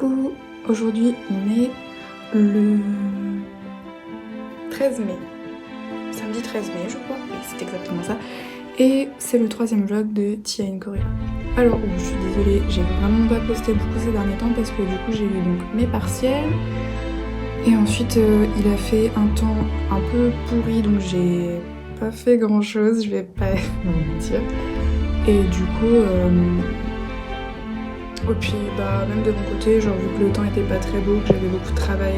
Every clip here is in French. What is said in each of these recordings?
coup, aujourd'hui, on est le 13 mai. Samedi 13 mai, je crois. Oui, c'est exactement ça. Et c'est le 3e vlog de Tia in Korea. Alors, je suis désolée, j'ai vraiment pas posté beaucoup ces derniers temps parce que du coup, j'ai eu donc mes partiels. Et ensuite, il a fait un temps un peu pourri, donc j'ai pas fait grand chose, je vais pas vous mentir. Et du coup, et puis même de mon côté, genre vu que le temps était pas très beau, que j'avais beaucoup de travail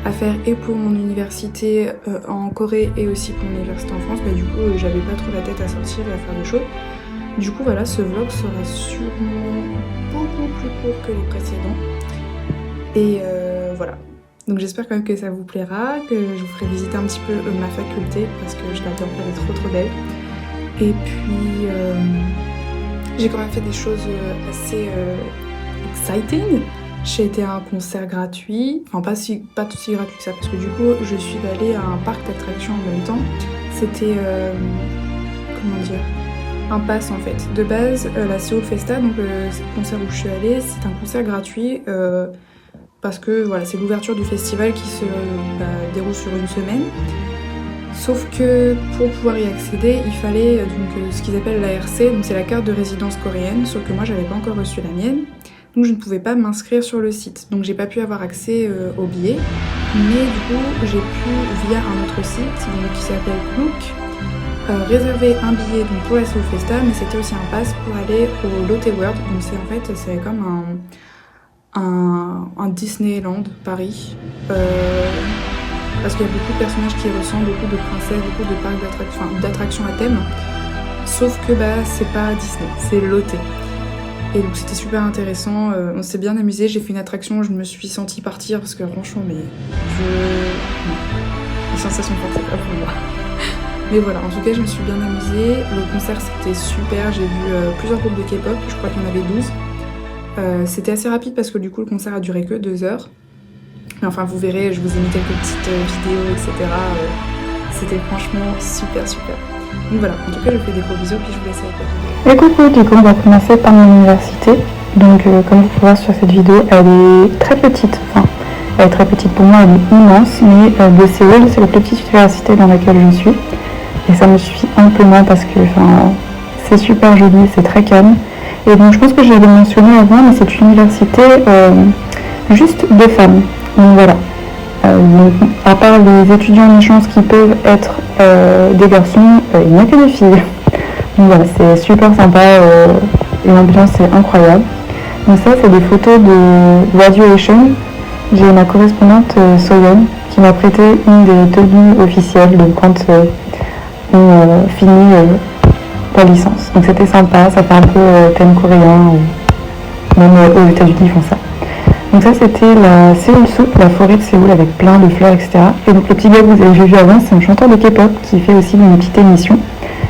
à faire et pour mon université en Corée et aussi pour mon université en France, du coup j'avais pas trop la tête à sortir et à faire des choses. Du coup voilà, ce vlog sera sûrement beaucoup plus court que les précédents. Et voilà. Donc j'espère quand même que ça vous plaira, que je vous ferai visiter un petit peu ma faculté parce que je l'adore, elle est trop belle. Et puis j'ai quand même fait des choses assez exciting. J'ai été à un concert gratuit, enfin pas tout si gratuit que ça parce que du coup je suis allée à un parc d'attractions en même temps. C'était comment dire, un pass en fait. De base la Seoul Festa, donc le concert où je suis allée, c'est un concert gratuit parce que voilà, c'est l'ouverture du festival qui se déroule sur une semaine. Sauf que pour pouvoir y accéder, il fallait donc ce qu'ils appellent l'ARC, donc c'est la carte de résidence coréenne, sauf que moi j'avais pas encore reçu la mienne, donc je ne pouvais pas m'inscrire sur le site. Donc j'ai pas pu avoir accès au billet, mais du coup j'ai pu via un autre site donc, qui s'appelle Klook réserver un billet donc, pour la Seoul Festa, mais c'était aussi un pass pour aller au Lotte World, donc c'est comme un Disneyland Paris. Parce qu'il y a beaucoup de personnages qui y ressemblent, beaucoup de princesses, beaucoup de parcs d'attractions à thème. Sauf que c'est pas Disney, c'est Lotte. Et donc c'était super intéressant, on s'est bien amusé. J'ai fait une attraction, je me suis sentie partir parce que franchement, les sensations fortes, c'est pas pour moi. Mais voilà, en tout cas, je me suis bien amusée. Le concert c'était super, j'ai vu plusieurs groupes de K-pop, je crois qu'il y en avait 12. C'était assez rapide parce que du coup, le concert a duré que 2 heures. Mais enfin, vous verrez, je vous ai mis quelques petites vidéos, etc. C'était franchement super. Donc voilà, en tout cas, je vous fais des gros bisous, puis je vous laisse avec la vidéo. Et coucou, du coup, on va commencer par mon université. Donc, comme vous pouvez voir sur cette vidéo, elle est très petite. Enfin, elle est très petite pour moi, elle est immense. Mais de Séoul, c'est la plus petite université dans laquelle je suis. Et ça me suffit amplement parce que c'est super joli, c'est très calme. Et donc, je pense que je l'avais mentionné avant, mais c'est une université juste de femmes. Donc voilà, donc, à part les étudiants en échange qui peuvent être des garçons, il n'y a que des filles. Donc voilà, c'est super sympa, l'ambiance est incroyable. Donc ça, c'est des photos de graduation. J'ai ma correspondante Soyeon qui m'a prêté une des tenues officielles de quand on finit la licence. Donc c'était sympa, ça fait un peu thème coréen, même aux États-Unis ils font ça. Donc ça c'était la Seoul Soup, la forêt de Séoul avec plein de fleurs, etc. Et donc le petit gars que vous avez vu avant, c'est un chanteur de K-pop qui fait aussi une petite émission.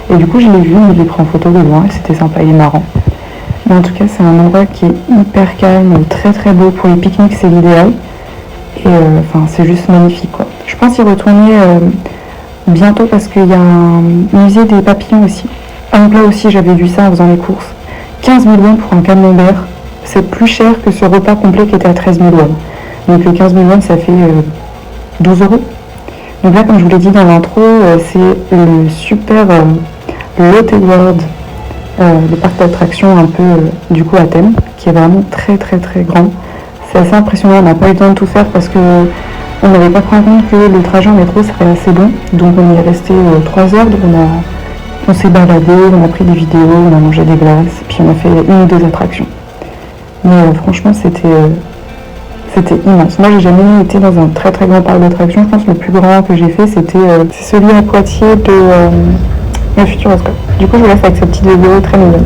Et du coup je l'ai vu, il est pris en photo de loin et c'était sympa, il est marrant. Mais en tout cas c'est un endroit qui est hyper calme, très beau pour les pique-niques, c'est l'idéal. Et c'est juste magnifique quoi. Je pense y retourner bientôt parce qu'il y a un musée des papillons aussi. Donc là aussi j'avais vu ça en faisant les courses. 15 000 won pour un camembert. C'est plus cher que ce repas complet qui était à 13 000 won. Donc le 15 000 won, ça fait 12 euros. Donc là, comme je vous l'ai dit dans l'intro, c'est le super Lotte World, le parc d'attractions un peu du coup à thème, qui est vraiment très grand. C'est assez impressionnant, on n'a pas eu le temps de tout faire parce que on n'avait pas pris en compte que le trajet en métro serait assez long. Donc on y est resté 3 heures, donc on s'est baladé, on a pris des vidéos, on a mangé des glaces, puis on a fait 1 ou 2 attractions. Mais franchement, c'était immense. Moi, j'ai jamais été dans un très grand parc d'attractions. Je pense que le plus grand que j'ai fait, c'est celui à Poitiers de Futuroscope. Du coup, je vous laisse avec cette petite vidéo très nouvelle.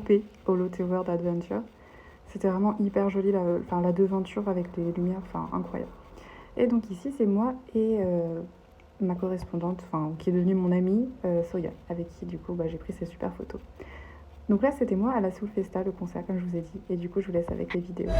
OP au Lotte World Adventure. C'était vraiment hyper joli, la devanture avec les lumières, incroyable. Et donc ici, c'est moi et ma correspondante, qui est devenue mon amie, Soya, avec qui du coup j'ai pris ces super photos. Donc là, c'était moi à la Soul Festa, le concert, comme je vous ai dit. Et du coup, je vous laisse avec les vidéos.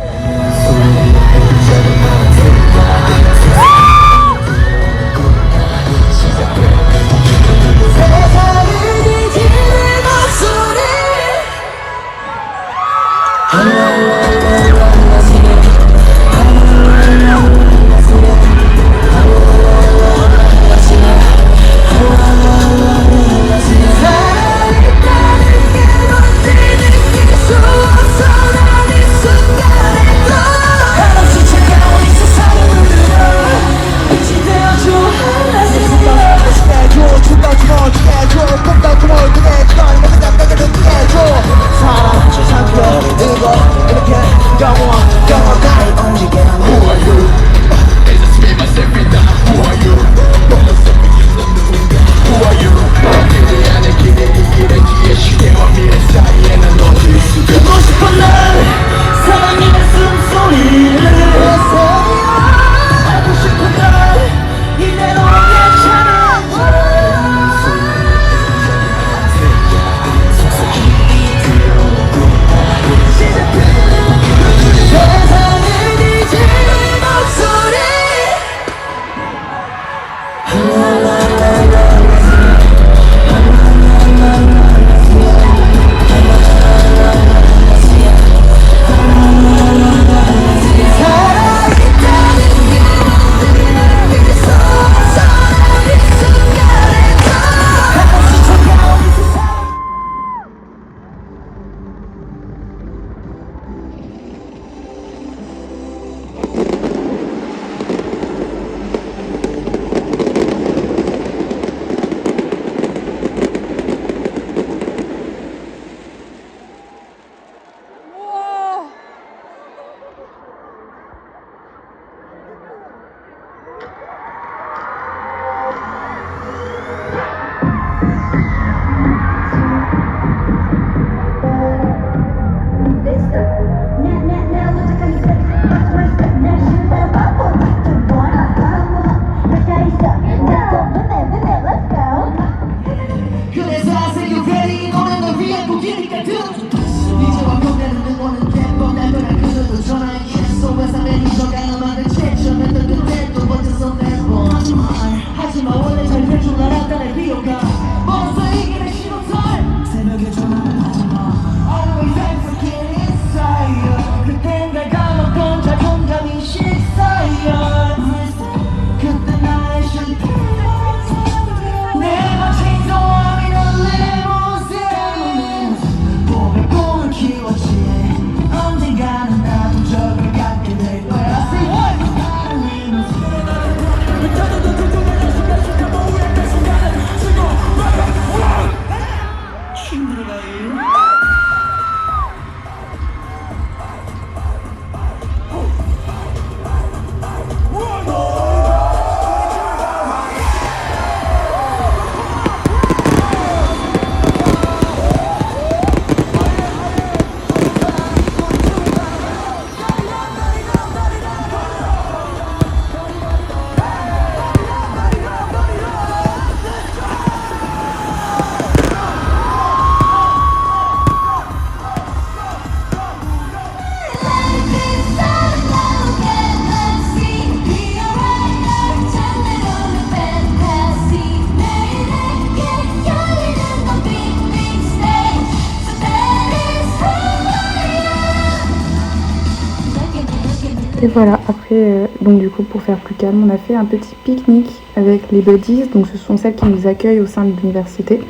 Et voilà, après, donc du coup, pour faire plus calme, on a fait un petit pique-nique avec les buddies. Donc ce sont celles qui nous accueillent au sein de l'université.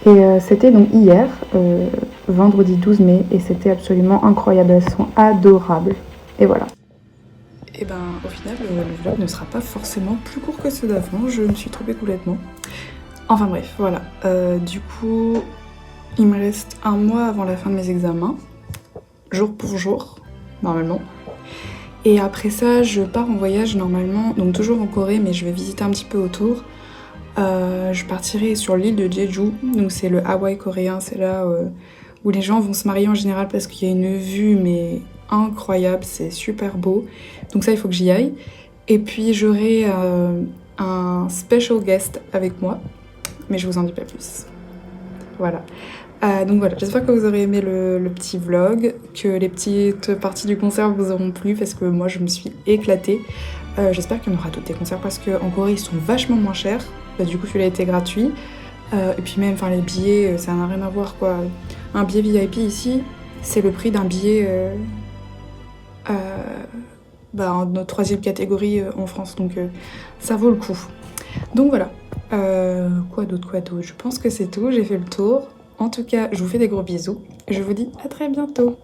Et c'était donc hier, vendredi 12 mai, et c'était absolument incroyable. Elles sont adorables. Et voilà. Et ben, au final, le vlog ne sera pas forcément plus court que ceux d'avant. Je me suis trompée complètement. Enfin bref, voilà. Du coup, il me reste un mois avant la fin de mes examens, jour pour jour, normalement. Et après ça, je pars en voyage normalement, donc toujours en Corée, mais je vais visiter un petit peu autour. Je partirai sur l'île de Jeju, donc c'est le Hawaï coréen, c'est là où les gens vont se marier en général parce qu'il y a une vue mais incroyable, c'est super beau. Donc ça, il faut que j'y aille. Et puis j'aurai un special guest avec moi, mais je vous en dis pas plus. Voilà. Donc voilà, j'espère que vous aurez aimé le petit vlog, que les petites parties du concert vous auront plu parce que moi je me suis éclatée. J'espère qu'il y en aura d'autres des concerts parce qu'en Corée ils sont vachement moins chers. Du coup celui-là était gratuit. Et puis même les billets, ça n'a rien à voir quoi. Un billet VIP ici, c'est le prix d'un billet en notre 3e catégorie en France. Donc ça vaut le coup. Donc voilà. Quoi d'autre? Je pense que c'est tout, j'ai fait le tour. En tout cas, je vous fais des gros bisous et je vous dis à très bientôt.